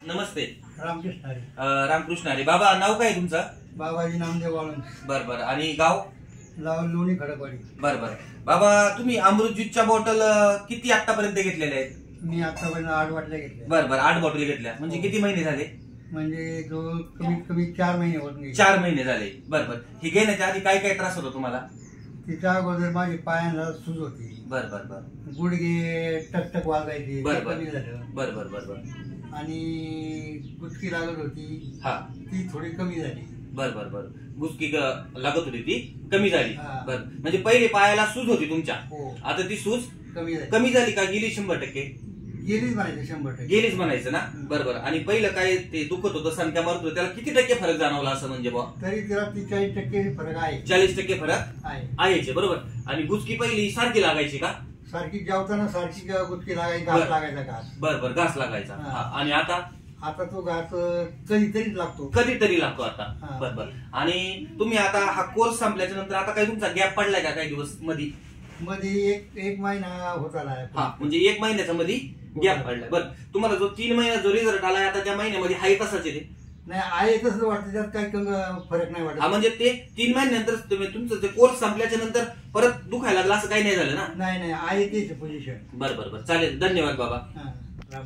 नमस्ते. रामकृष्ण हरी. रामकृष्ण हरी. बाबा नाव काय तुमचं? बाबाजी नामदेव वाळून. बर बर. आणि गाव? लोणी खडकवाडी. बर बर. बाबा तुम्ही अमृत ज्यूसच्या बॉटल किती आतापर्यंत घेतलेल्या आहेत? मी आतापर्यंत 8 बाटल्या घेतल्या. बर बर. 8 बॉटल घेतल्या म्हणजे किती महिने झाले? म्हणजे जो कमीत कमी 4 महिने होत नाही. 4 महिने झाले. बर बर. हे घेण्याच्या आधी काय काय त्रास होतो तुम्हाला? तिच्या अगोदर माझी पायांना सूज होती. बर बर बर. गुडघे टकटक वाजायचे. बर बर. कमी झालं. बर बर बर बर. आणि गुटकी लागत होती. हा. ती थोडी कमी झाली. बर बर बर. गुसकी लागत होती ती कमी झाली. हा. बर. म्हणजे पहिले पायाला सूज होती तुमच्या, हो. आता ती सूज कमी झाली. कमी झाली का गेली? 100% गेलीच म्हणायचं. 100% गेलीच म्हणायचं ना. बरोबर. आणि पहिलं काय ते दुखत होतं, सणक्या मारत होतं, त्याला किती टक्के फरक जाणवला असं म्हणजे बा? तरी तिला 40% फरक आहे. 40% फरक आहे. आहे. बरोबर. आणि गुचकी पहिली सारखी लागायची का? सारखी जेवताना सारखी गुटकी लागायची. घास लागायचा. घास. बर बर. घास लागायचा. हा. हा. आणि आता? आता तो घास कधीतरी लागतो. कधीतरी लागतो आता. हा. बर बर. आणि तुम्ही आता हा कोर्स संपल्याच्या नंतर आता काही तुमचा गॅप पडलाय का काही दिवस मध्ये? मध्ये एक महिना होत आला. हा. म्हणजे 1 महिन्याचा मध्ये गॅप पडलाय. बरं. तुम्हाला जो 3 महिन्यात जो रिझल्ट आलाय आता त्या महिन्यामध्ये आहे तसाच आहे ते? नाही आहे तसं वाटतं. त्यात काही फरक नाही वाटत. हा. म्हणजे ते 3 महिन्यानंतर तुमचं ते कोर्स संपल्याच्या नंतर परत दुखायला लागला असं काही नाही झालं ना? नाही आहे तेच पोझिशन. बरं बरं बरं. चालेल. धन्यवाद बाबा. हा.